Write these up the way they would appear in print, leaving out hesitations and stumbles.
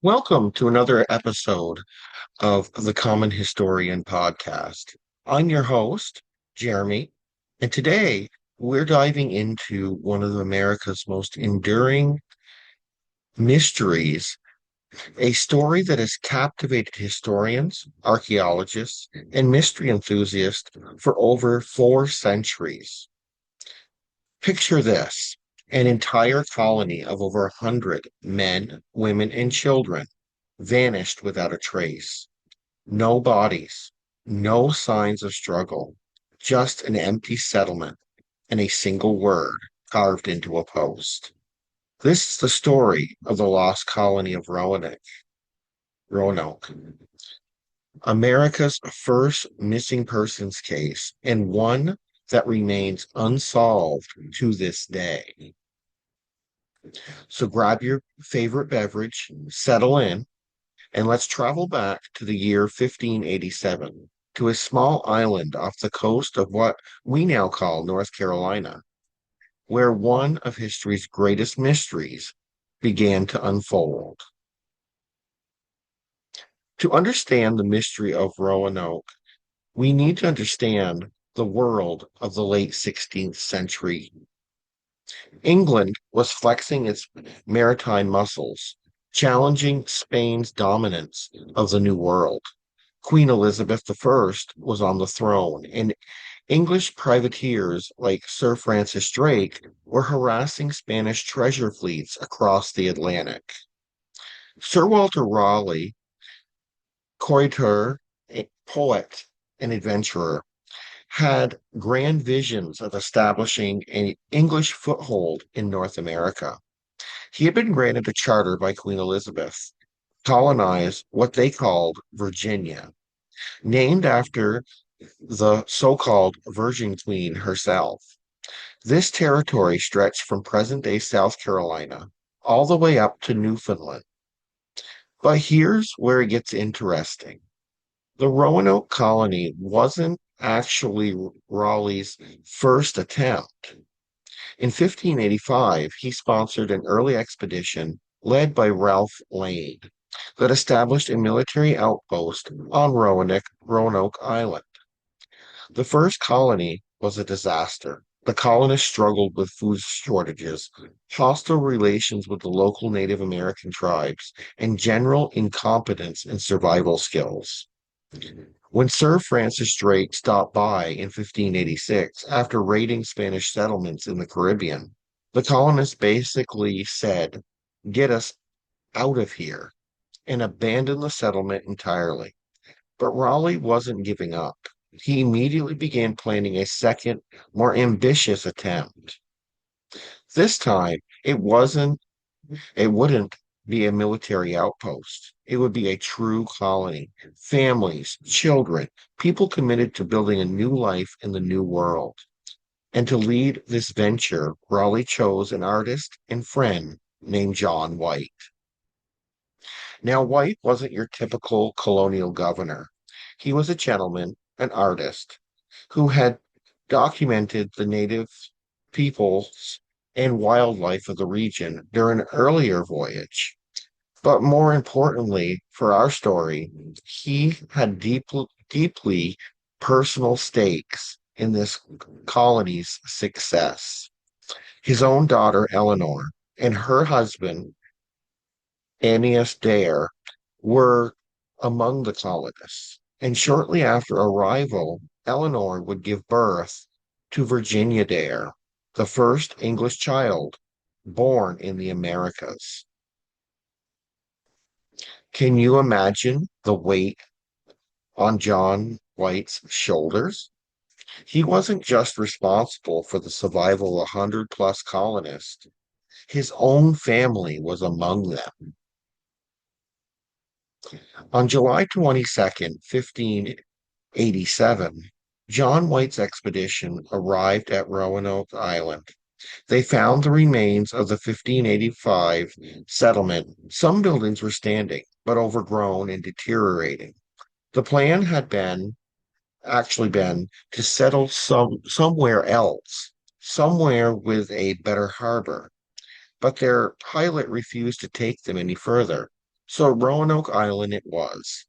Welcome to another episode of the Common Historian podcast. I'm your host, Jeremy, and today we're diving into one of America's most enduring mysteries, a story that has captivated historians, archaeologists, and mystery enthusiasts for over 4 centuries. Picture this: an entire colony of over 100 men, women, and children vanished without a trace. No bodies, no signs of struggle, just an empty settlement and a single word carved into a post. This is the story of the lost colony of Roanoke, America's first missing persons case, and one that remains unsolved to this day. So grab your favorite beverage, settle in, and let's travel back to the year 1587 to a small island off the coast of what we now call North Carolina, where one of history's greatest mysteries began to unfold. To understand the mystery of Roanoke, we need to understand the world of the late 16th century. England was flexing its maritime muscles, challenging Spain's dominance of the New World. Queen Elizabeth I was on the throne, and English privateers like Sir Francis Drake were harassing Spanish treasure fleets across the Atlantic. Sir Walter Raleigh, courtier, poet, and adventurer, had grand visions of establishing an English foothold in North America. He had been granted a charter by Queen Elizabeth, colonize what they called Virginia, named after the so-called Virgin Queen herself. This territory stretched from present-day South Carolina all the way up to Newfoundland. But here's where it gets interesting. The Roanoke colony wasn't actually Raleigh's first attempt. In 1585, he sponsored an early expedition led by Ralph Lane that established a military outpost on Roanoke Island. The first colony was a disaster. The colonists struggled with food shortages, hostile relations with the local Native American tribes, and general incompetence in survival skills. When Sir Francis Drake stopped by in 1586 after raiding Spanish settlements in the Caribbean, the colonists basically said, "Get us out of here," and abandoned the settlement entirely. But Raleigh wasn't giving up. He immediately began planning a second, more ambitious attempt. This time, it wouldn't be a military outpost. It would be a true colony. Families, children, people committed to building a new life in the new world. And to lead this venture, Raleigh chose an artist and friend named John White. Now, White wasn't your typical colonial governor. He was a gentleman, an artist, who had documented the native peoples and wildlife of the region during an earlier voyage. But more importantly, for our story, he had deeply personal stakes in this colony's success. His own daughter, Eleanor, and her husband, Aeneas Dare, were among the colonists. And shortly after arrival, Eleanor would give birth to Virginia Dare, the first English child born in the Americas. Can you imagine the weight on John White's shoulders? He wasn't just responsible for the survival of 100 plus colonists, his own family was among them. On July 22nd, 1587, John White's expedition arrived at Roanoke Island. They found the remains of the 1585 settlement. Some buildings were standing, but overgrown and deteriorating. The plan had been to settle somewhere else, somewhere with a better harbor, but their pilot refused to take them any further. So Roanoke Island it was.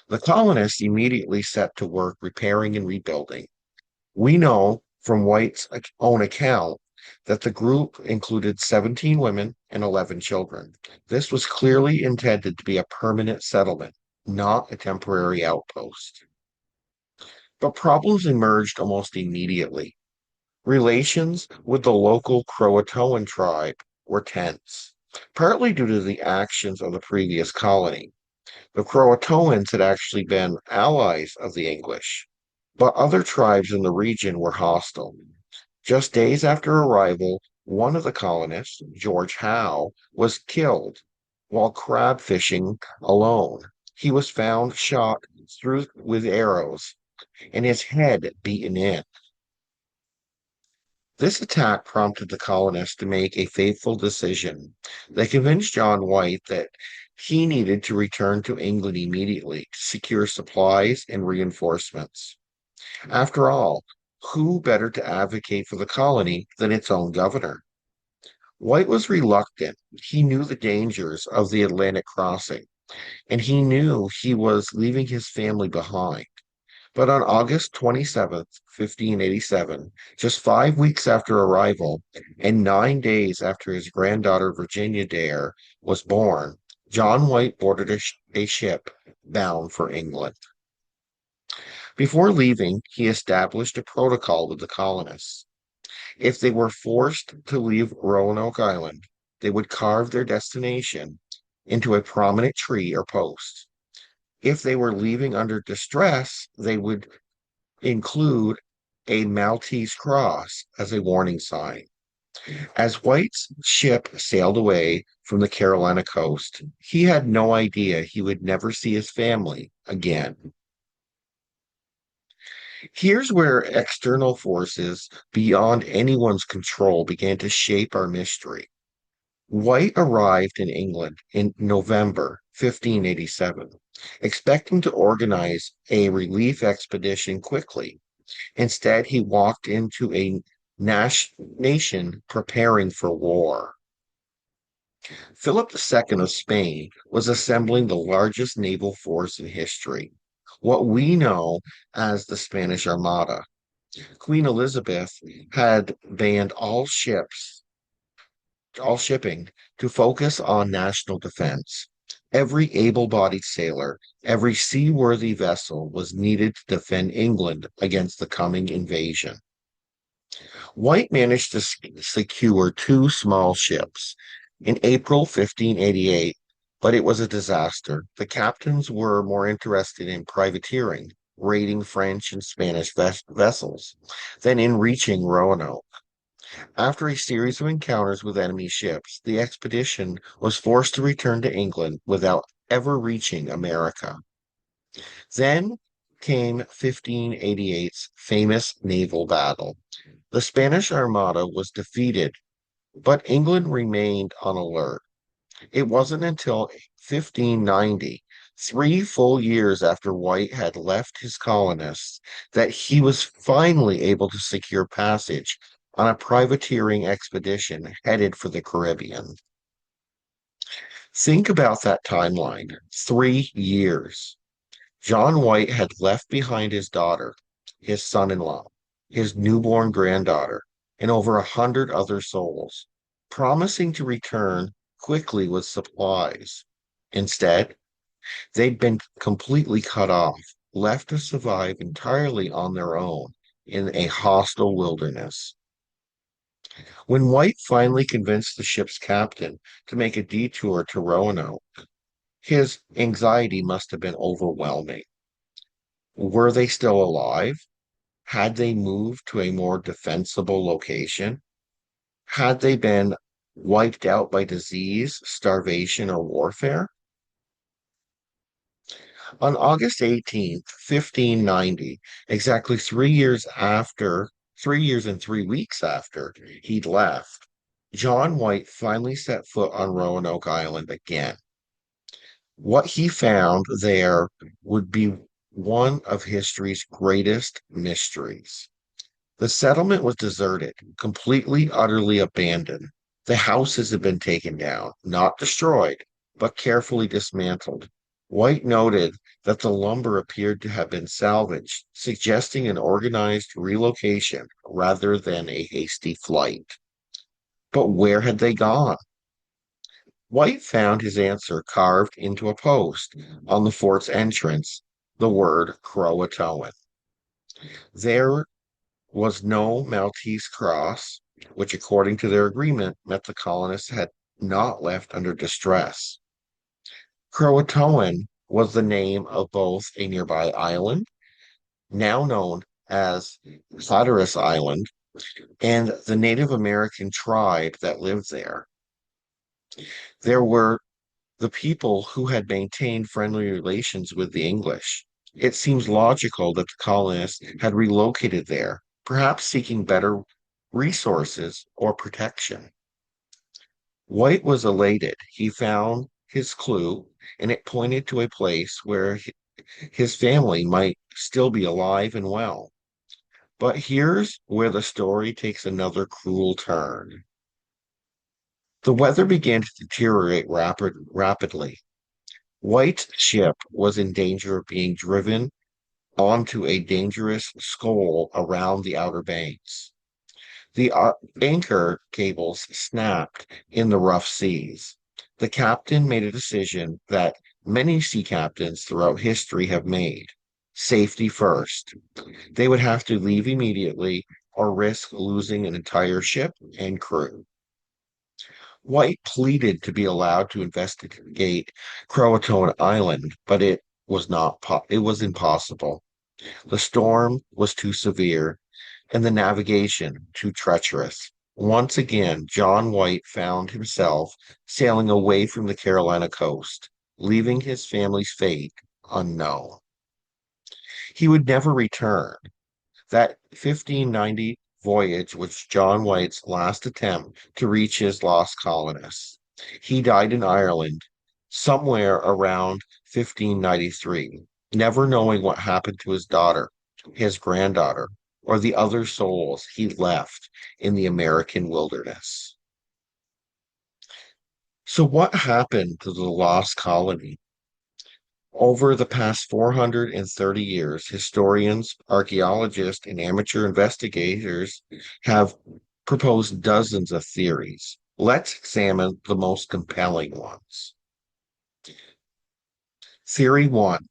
The colonists immediately set to work repairing and rebuilding. We know from White's own account that the group included 17 women and 11 children. This was clearly intended to be a permanent settlement, not a temporary outpost. But problems emerged almost immediately. Relations with the local Croatoan tribe were tense, partly due to the actions of the previous colony. The Croatoans had actually been allies of the English, but other tribes in the region were hostile. Just days after arrival, one of the colonists, George Howe, was killed while crab fishing alone. He was found shot through with arrows and his head beaten in. This attack prompted the colonists to make a fateful decision. They convinced John White that he needed to return to England immediately to secure supplies and reinforcements. After all, who better to advocate for the colony than its own governor? White was reluctant. He knew the dangers of the Atlantic crossing, and he knew he was leaving his family behind. But on August 27th, 1587, just 5 weeks after arrival and 9 days after his granddaughter Virginia Dare was born, John White boarded a ship bound for England. Before leaving, he established a protocol with the colonists. If they were forced to leave Roanoke Island, they would carve their destination into a prominent tree or post. If they were leaving under distress, they would include a Maltese cross as a warning sign. As White's ship sailed away from the Carolina coast, he had no idea he would never see his family again. Here's where external forces beyond anyone's control began to shape our mystery. White arrived in England in November 1587, expecting to organize a relief expedition quickly. Instead, he walked into a nation preparing for war. Philip II of Spain was assembling the largest naval force in history, what we know as the Spanish Armada. Queen Elizabeth had banned all shipping to focus on national defense. Every able-bodied sailor, every seaworthy vessel was needed to defend England against the coming invasion. White managed to secure two small ships in April 1588, but it was a disaster. The captains were more interested in privateering, raiding French and Spanish vessels, than in reaching Roanoke. After a series of encounters with enemy ships, the expedition was forced to return to England without ever reaching America. Then came 1588's famous naval battle. The Spanish Armada was defeated, but England remained on alert. It wasn't until 1590, 3 full years after White had left his colonists, that he was finally able to secure passage on a privateering expedition headed for the Caribbean. Think about that timeline. 3 years. John White had left behind his daughter, his son-in-law, his newborn granddaughter, and over 100 other souls, promising to return quickly with supplies. Instead, they'd been completely cut off, left to survive entirely on their own in a hostile wilderness. When White finally convinced the ship's captain to make a detour to Roanoke, his anxiety must have been overwhelming. Were they still alive? Had they moved to a more defensible location? Had they been wiped out by disease, starvation, or warfare? On August 18th, 1590, exactly 3 years and 3 weeks after he'd left, John White finally set foot on Roanoke Island again. What he found there would be one of history's greatest mysteries. The settlement was deserted, completely, utterly abandoned. The houses had been taken down, not destroyed, but carefully dismantled. White noted that the lumber appeared to have been salvaged, suggesting an organized relocation rather than a hasty flight. But where had they gone? White found his answer carved into a post on the fort's entrance, the word CROATOAN. There was no Maltese cross, which, according to their agreement, meant the colonists had not left under distress. Croatoan was the name of both a nearby island, now known as Hatteras Island, and the Native American tribe that lived there. There were the people who had maintained friendly relations with the English. It seems logical that the colonists had relocated there, perhaps seeking better resources or protection. White was elated. He found his clue, and it pointed to a place where his family might still be alive and well. But here's where the story takes another cruel turn. The weather began to deteriorate rapidly. White's ship was in danger of being driven onto a dangerous shoal around the Outer Banks. The anchor cables snapped in the rough seas. The captain made a decision that many sea captains throughout history have made. Safety first. They would have to leave immediately or risk losing an entire ship and crew. White pleaded to be allowed to investigate Croatoan Island, but it was impossible. The storm was too severe and the navigation too treacherous. Once again, John White found himself sailing away from the Carolina coast, leaving his family's fate unknown. He would never return. That 1590 voyage was John White's last attempt to reach his lost colonists. He died in Ireland somewhere around 1593, never knowing what happened to his daughter, his granddaughter, or the other souls he left in the American wilderness. So, what happened to the lost colony? Over the past 430 years, historians, archaeologists, and amateur investigators have proposed dozens of theories. Let's examine the most compelling ones. Theory one,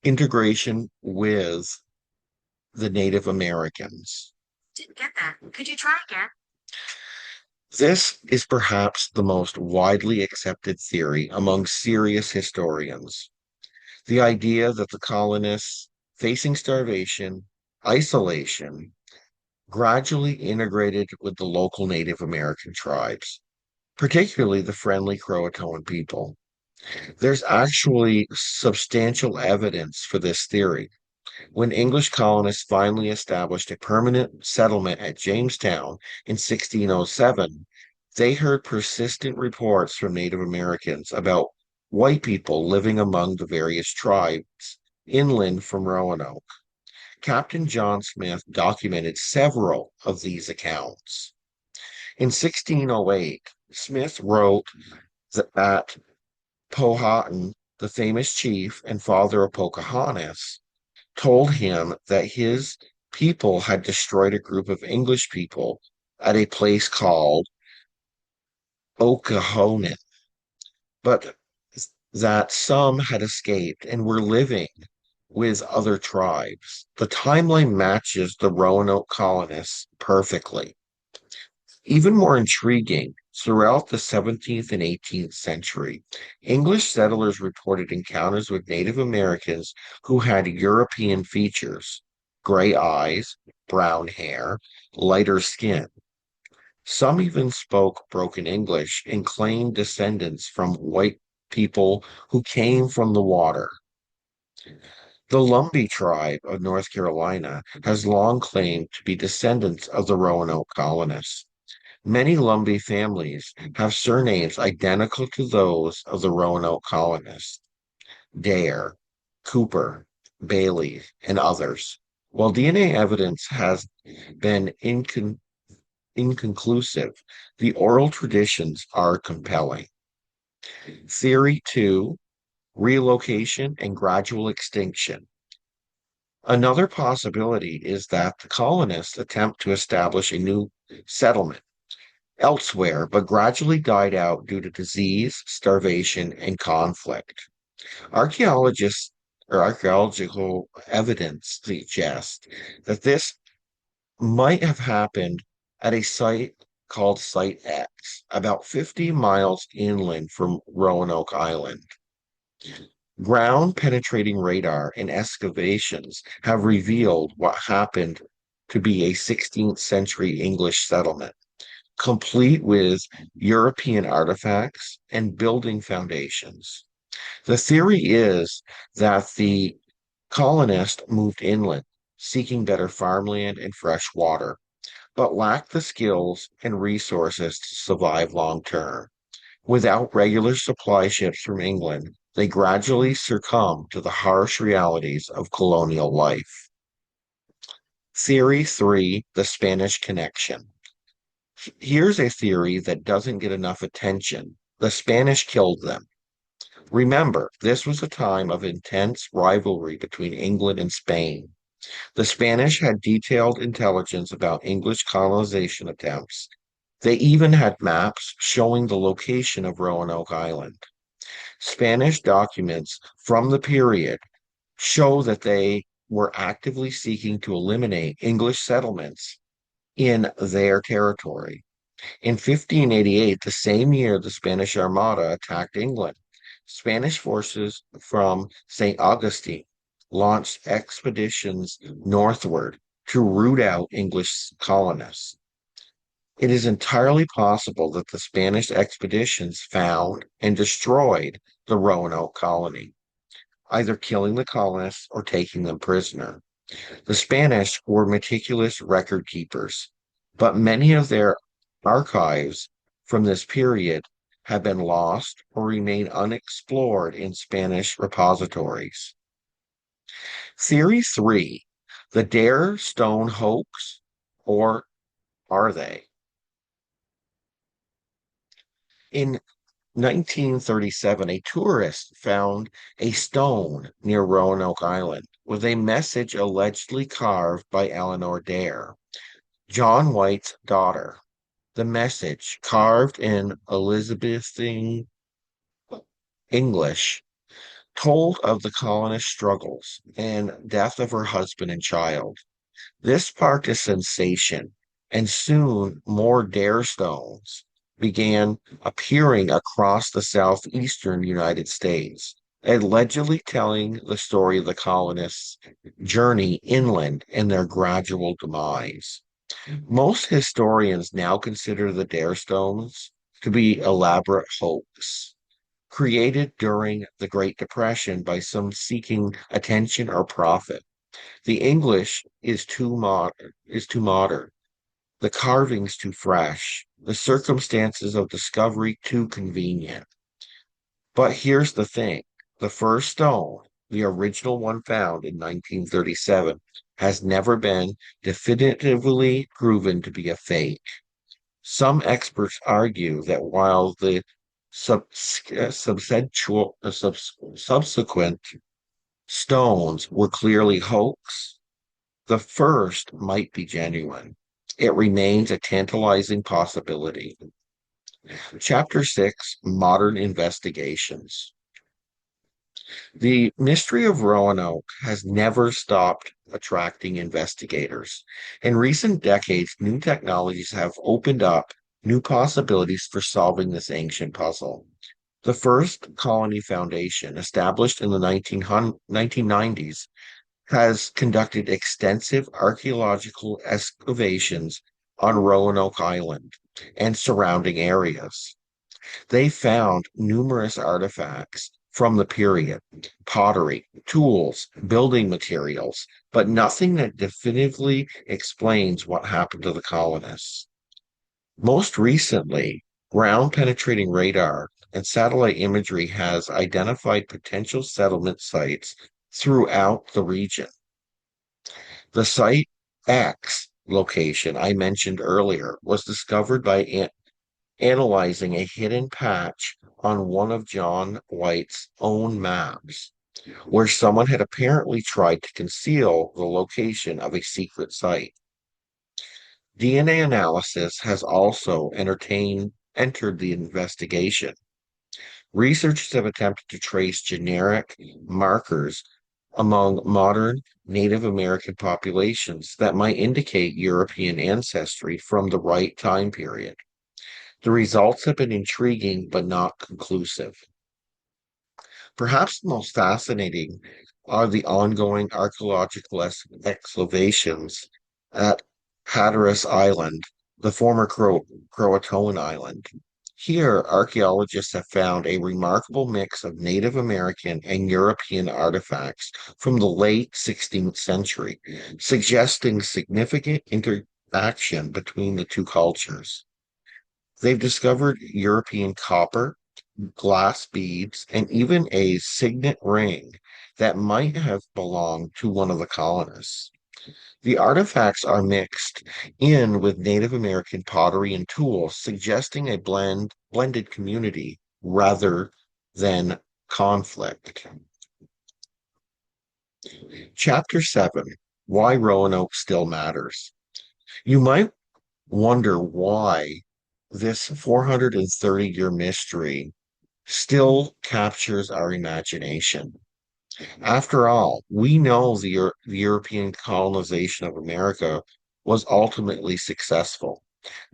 integration with the Native Americans. Didn't get that. Could you try again? This is perhaps the most widely accepted theory among serious historians. The idea that the colonists, facing starvation, isolation, gradually integrated with the local Native American tribes, particularly the friendly Croatoan people. There's actually substantial evidence for this theory. When English colonists finally established a permanent settlement at Jamestown in 1607, they heard persistent reports from Native Americans about white people living among the various tribes inland from Roanoke. Captain John Smith documented several of these accounts. In 1608, Smith wrote that Powhatan, the famous chief and father of Pocahontas, told him that his people had destroyed a group of English people at a place called Oklahonan, but that some had escaped and were living with other tribes. The timeline matches the Roanoke colonists perfectly. Even more intriguing, throughout the 17th and 18th century, English settlers reported encounters with Native Americans who had European features, gray eyes, brown hair, lighter skin. Some even spoke broken English and claimed descendants from white people who came from the water. The Lumbee tribe of North Carolina has long claimed to be descendants of the Roanoke colonists. Many Lumbee families have surnames identical to those of the Roanoke colonists: Dare, Cooper, Bailey, and others. While DNA evidence has been inconclusive, the oral traditions are compelling. Theory 2, relocation and gradual extinction. Another possibility is that the colonists attempt to establish a new settlement elsewhere, but gradually died out due to disease, starvation, and conflict. Archaeologists or archaeological evidence suggests that this might have happened at a site called Site X, about 50 miles inland from Roanoke Island. Ground penetrating radar and excavations have revealed what happened to be a 16th century English settlement, complete with European artifacts and building foundations. The theory is that the colonists moved inland, seeking better farmland and fresh water, but lacked the skills and resources to survive long term. Without regular supply ships from England, they gradually succumbed to the harsh realities of colonial life. Theory 3, the Spanish connection. Here's a theory that doesn't get enough attention. The Spanish killed them. Remember, this was a time of intense rivalry between England and Spain. The Spanish had detailed intelligence about English colonization attempts. They even had maps showing the location of Roanoke Island. Spanish documents from the period show that they were actively seeking to eliminate English settlements in their territory. In 1588, the same year the Spanish Armada attacked England, Spanish forces from St. Augustine launched expeditions northward to root out English colonists. It is entirely possible that the Spanish expeditions found and destroyed the Roanoke colony, either killing the colonists or taking them prisoner. The Spanish were meticulous record keepers, but many of their archives from this period have been lost or remain unexplored in Spanish repositories. Theory 3, the Dare Stone hoax, or are they? In 1937, a tourist found a stone near Roanoke Island with a message allegedly carved by Eleanor Dare, John White's daughter. The message, carved in Elizabethan English, told of the colonist struggles and death of her husband and child. This sparked a sensation, and soon more Dare stones began appearing across the southeastern United States, allegedly telling the story of the colonists' journey inland and their gradual demise. Most historians now consider the Dare stones to be elaborate hoax created during the Great Depression by some seeking attention or profit. The English is too modern, the carvings too fresh, the circumstances of discovery too convenient. But here's the thing. The first stone, the original one found in 1937, has never been definitively proven to be a fake. Some experts argue that while the subsequent stones were clearly hoax, the first might be genuine. It remains a tantalizing possibility. Chapter 6, Modern Investigations. The mystery of Roanoke has never stopped attracting investigators. In recent decades, new technologies have opened up new possibilities for solving this ancient puzzle. The first colony foundation, established in the 1990s, has conducted extensive archaeological excavations on Roanoke Island and surrounding areas. They found numerous artifacts from the period, pottery, tools, building materials, but nothing that definitively explains what happened to the colonists. Most recently, ground penetrating radar and satellite imagery has identified potential settlement sites throughout the region. The Site X location I mentioned earlier was discovered by analyzing a hidden patch on one of John White's own maps, where someone had apparently tried to conceal the location of a secret site. DNA analysis has also entered the investigation. Researchers have attempted to trace genetic markers among modern Native American populations that might indicate European ancestry from the right time period. The results have been intriguing but not conclusive. Perhaps the most fascinating are the ongoing archaeological excavations at Hatteras Island, the former Croatoan Island. Here, archaeologists have found a remarkable mix of Native American and European artifacts from the late 16th century, suggesting significant interaction between the two cultures. They've discovered European copper, glass beads, and even a signet ring that might have belonged to one of the colonists. The artifacts are mixed in with Native American pottery and tools, suggesting a blended community rather than conflict. Chapter 7: Why Roanoke Still Matters. You might wonder why this 430-year mystery still captures our imagination. After all, we know the European colonization of America was ultimately successful.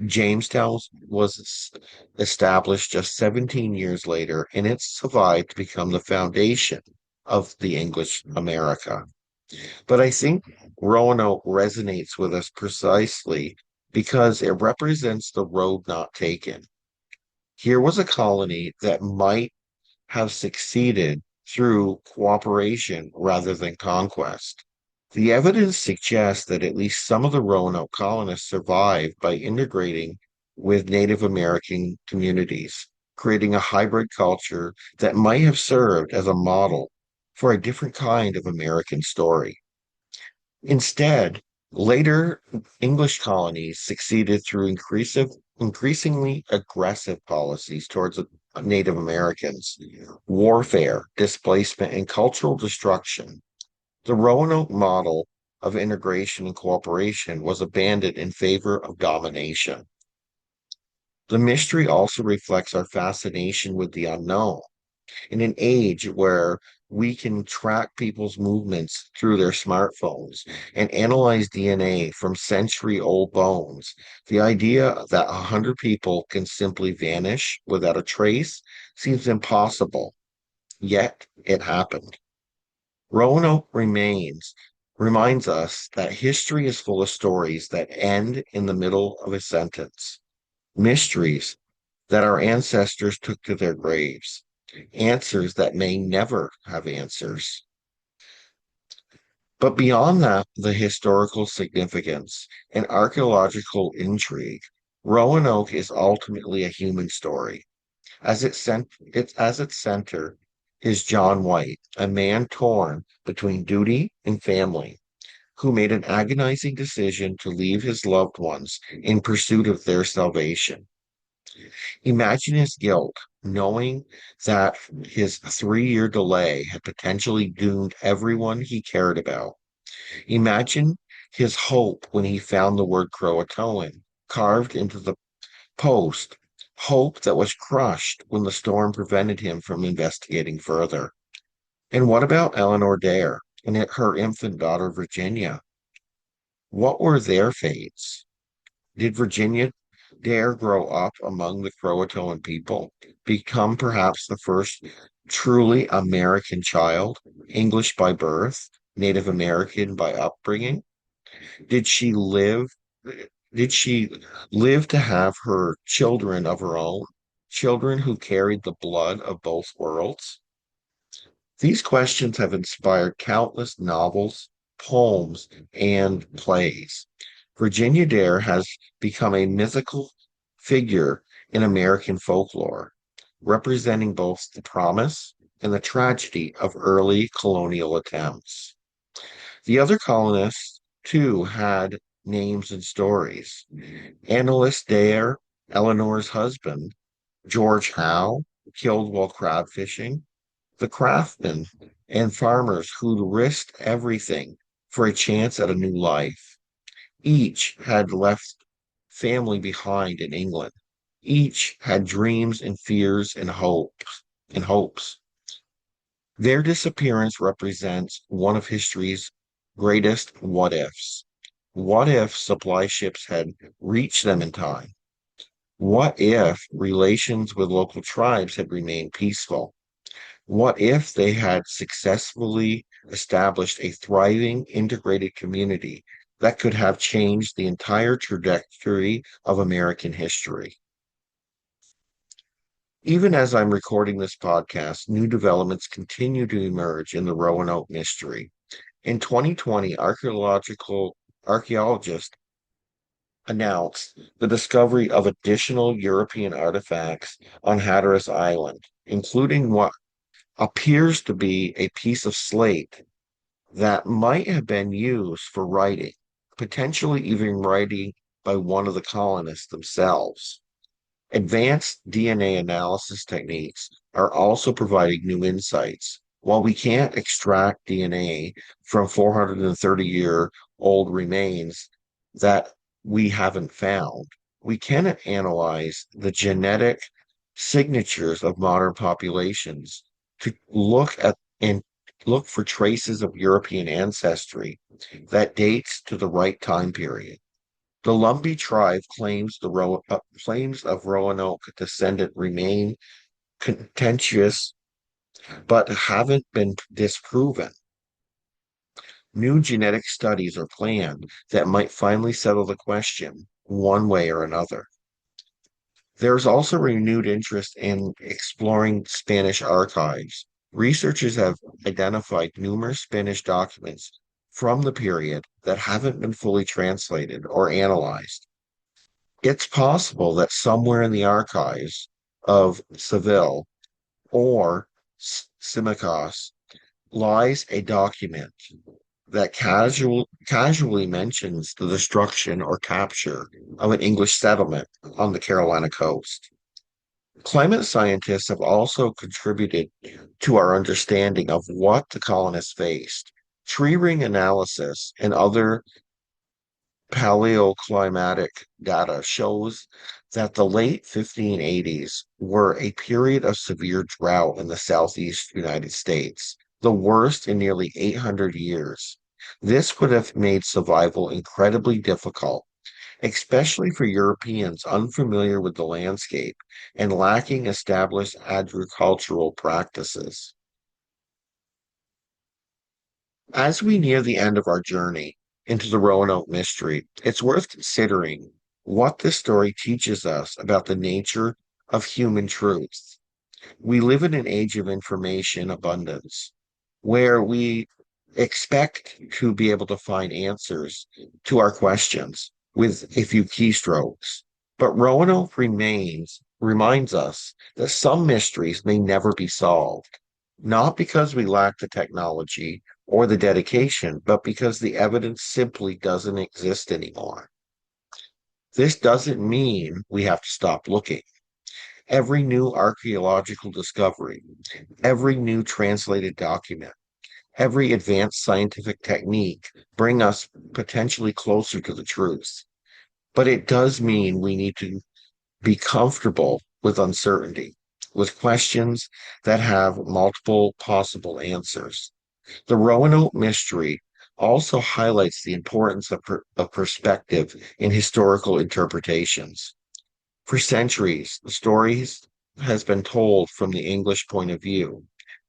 Jamestown established just 17 years later, and it survived to become the foundation of the English America. But I think Roanoke resonates with us precisely because it represents the road not taken. Here was a colony that might have succeeded through cooperation rather than conquest. The evidence suggests that at least some of the Roanoke colonists survived by integrating with Native American communities, creating a hybrid culture that might have served as a model for a different kind of American story. Instead, later English colonies succeeded through increasingly aggressive policies towards Native Americans, warfare, displacement, and cultural destruction. The Roanoke model of integration and cooperation was abandoned in favor of domination. The mystery also reflects our fascination with the unknown. In an age where we can track people's movements through their smartphones and analyze DNA from century-old bones, the idea that 100 people can simply vanish without a trace seems impossible, yet it happened. Roanoke reminds us that history is full of stories that end in the middle of a sentence, mysteries that our ancestors took to their graves, answers that may never have answers. But beyond that, the historical significance and archaeological intrigue, Roanoke is ultimately a human story. As its center is John White, a man torn between duty and family, who made an agonizing decision to leave his loved ones in pursuit of their salvation. Imagine his guilt, knowing that his 3-year delay had potentially doomed everyone he cared about. Imagine his hope when he found the word Croatoan carved into the post, hope that was crushed when the storm prevented him from investigating further. And what about Eleanor Dare and her infant daughter Virginia? What were their fates? Did Virginia dare grow up among the Croatoan people, become perhaps the first truly American child, English by birth, Native American by upbringing? Did she live did she live to have her children of her own, children who carried the blood of both worlds? These questions have inspired countless novels, poems, and plays. Virginia Dare has become a mythical figure in American folklore, representing both the promise and the tragedy of early colonial attempts. The other colonists, too, had names and stories. Annalise Dare, Eleanor's husband, George Howe, killed while crab fishing, the craftsmen and farmers who'd risked everything for a chance at a new life. Each had left family behind in England. Each had dreams and fears and hopes. Their disappearance represents one of history's greatest what ifs. What if supply ships had reached them in time? What if relations with local tribes had remained peaceful? What if they had successfully established a thriving, integrated community that could have changed the entire trajectory of American history? Even as I'm recording this podcast, new developments continue to emerge in the Roanoke mystery. In 2020, archaeologists announced the discovery of additional European artifacts on Hatteras Island, including what appears to be a piece of slate that might have been used for writing, potentially even writing by one of the colonists themselves. Advanced DNA analysis techniques are also providing new insights. While we can't extract DNA from 430-year-old remains that we haven't found, we can analyze the genetic signatures of modern populations to look for traces of European ancestry that dates to the right time period. The Lumbee tribe claims of Roanoke descendant remain contentious but haven't been disproven. New genetic studies are planned that might finally settle the question one way or another. There's also renewed interest in exploring Spanish archives. Researchers have identified numerous Spanish documents from the period that haven't been fully translated or analyzed. It's possible that somewhere in the archives of Seville or Simicas lies a document that casually mentions the destruction or capture of an English settlement on the Carolina coast. Climate scientists have also contributed to our understanding of what the colonists faced. Tree ring analysis and other paleoclimatic data shows that the late 1580s were a period of severe drought in the southeast United States, the worst in nearly 800 years. This would have made survival incredibly difficult, especially for Europeans unfamiliar with the landscape and lacking established agricultural practices. As we near the end of our journey into the Roanoke mystery, it's worth considering what this story teaches us about the nature of human truth. We live in an age of information abundance where we expect to be able to find answers to our questions with a few keystrokes. But Roanoke reminds us that some mysteries may never be solved, not because we lack the technology or the dedication, but because the evidence simply doesn't exist anymore. This doesn't mean we have to stop looking. Every new archaeological discovery, every new translated document, every advanced scientific technique bring us potentially closer to the truth. But it does mean we need to be comfortable with uncertainty, with questions that have multiple possible answers. The Roanoke mystery also highlights the importance of perspective in historical interpretations. For centuries, the story has been told from the English point of view.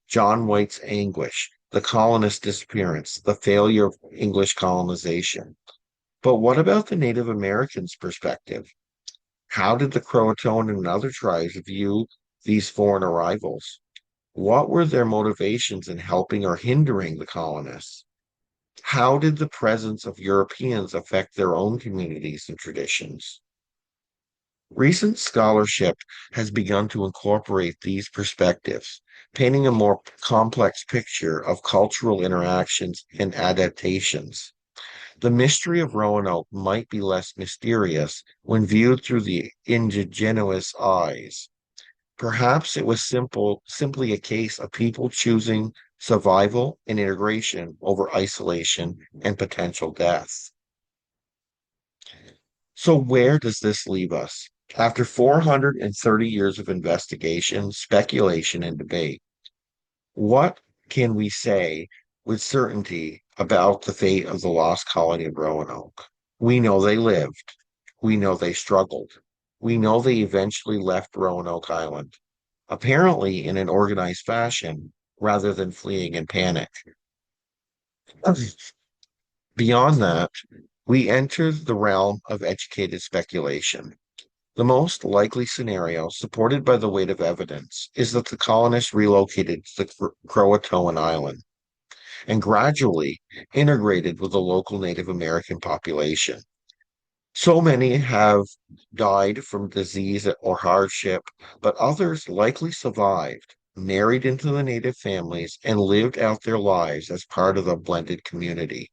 John White's anguish, the colonist disappearance, the failure of English colonization. But what about the Native Americans' perspective? How did the Croatoan and other tribes view these foreign arrivals? What were their motivations in helping or hindering the colonists? How did the presence of Europeans affect their own communities and traditions? Recent scholarship has begun to incorporate these perspectives, painting a more complex picture of cultural interactions and adaptations. The mystery of Roanoke might be less mysterious when viewed through the indigenous eyes. Perhaps it was simply a case of people choosing survival and integration over isolation and potential death. So where does this leave us? After 430 years of investigation, speculation, and debate, what can we say with certainty about the fate of the lost colony of Roanoke? We know they lived. We know they struggled. We know they eventually left Roanoke Island, apparently in an organized fashion rather than fleeing in panic. Beyond that, we enter the realm of educated speculation. The most likely scenario, supported by the weight of evidence, is that the colonists relocated to the Croatoan Island and gradually integrated with the local Native American population. So many have died from disease or hardship, but others likely survived, married into the native families, and lived out their lives as part of a blended community.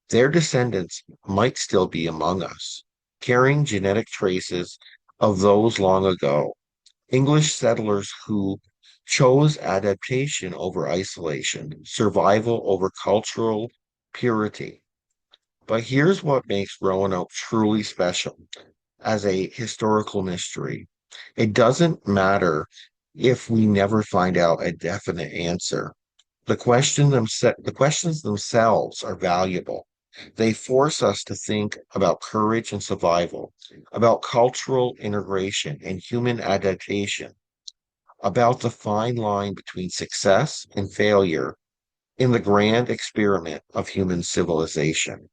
Their descendants might still be among us, carrying genetic traces of those long ago. English settlers who chose adaptation over isolation, survival over cultural purity. But here's what makes Roanoke truly special as a historical mystery. It doesn't matter if we never find out a definite answer. The questions themselves are valuable. They force us to think about courage and survival, about cultural integration and human adaptation, about the fine line between success and failure in the grand experiment of human civilization.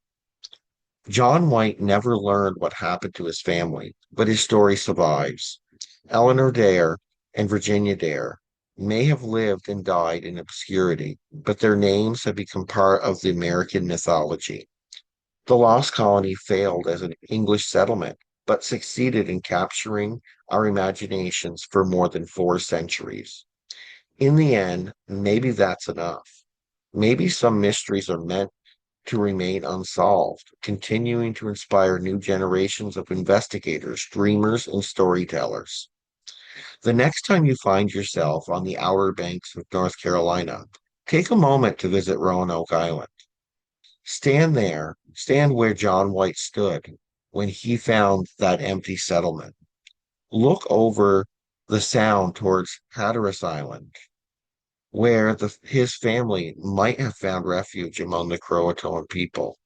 John White never learned what happened to his family, but his story survives. Eleanor Dare and Virginia Dare may have lived and died in obscurity, but their names have become part of the American mythology. The Lost Colony failed as an English settlement, but succeeded in capturing our imaginations for more than 4 centuries. In the end, maybe that's enough. Maybe some mysteries are meant to remain unsolved, continuing to inspire new generations of investigators, dreamers, and storytellers. The next time you find yourself on the Outer Banks of North Carolina, take a moment to visit Roanoke Island. Stand where John White stood when he found that empty settlement. Look over the sound towards Hatteras Island, where his family might have found refuge among the Croatoan people.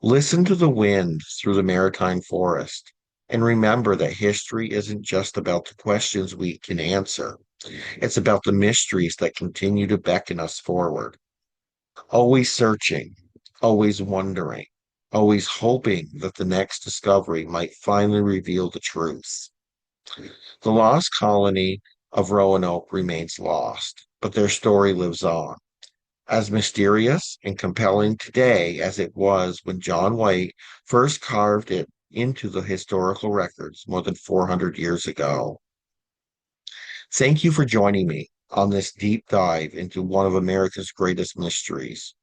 Listen to the wind through the maritime forest, and remember that history isn't just about the questions we can answer. It's about the mysteries that continue to beckon us forward. Always searching, always wondering, always hoping that the next discovery might finally reveal the truth. The lost colony of Roanoke remains lost, but their story lives on, as mysterious and compelling today as it was when John White first carved it into the historical records more than 400 years ago. Thank you for joining me on this deep dive into one of America's greatest mysteries.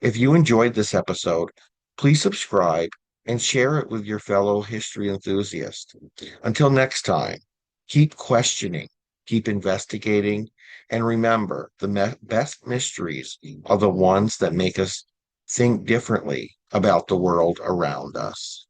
If you enjoyed this episode, please subscribe and share it with your fellow history enthusiasts. Until next time, keep questioning, keep investigating, and remember the best mysteries are the ones that make us think differently about the world around us.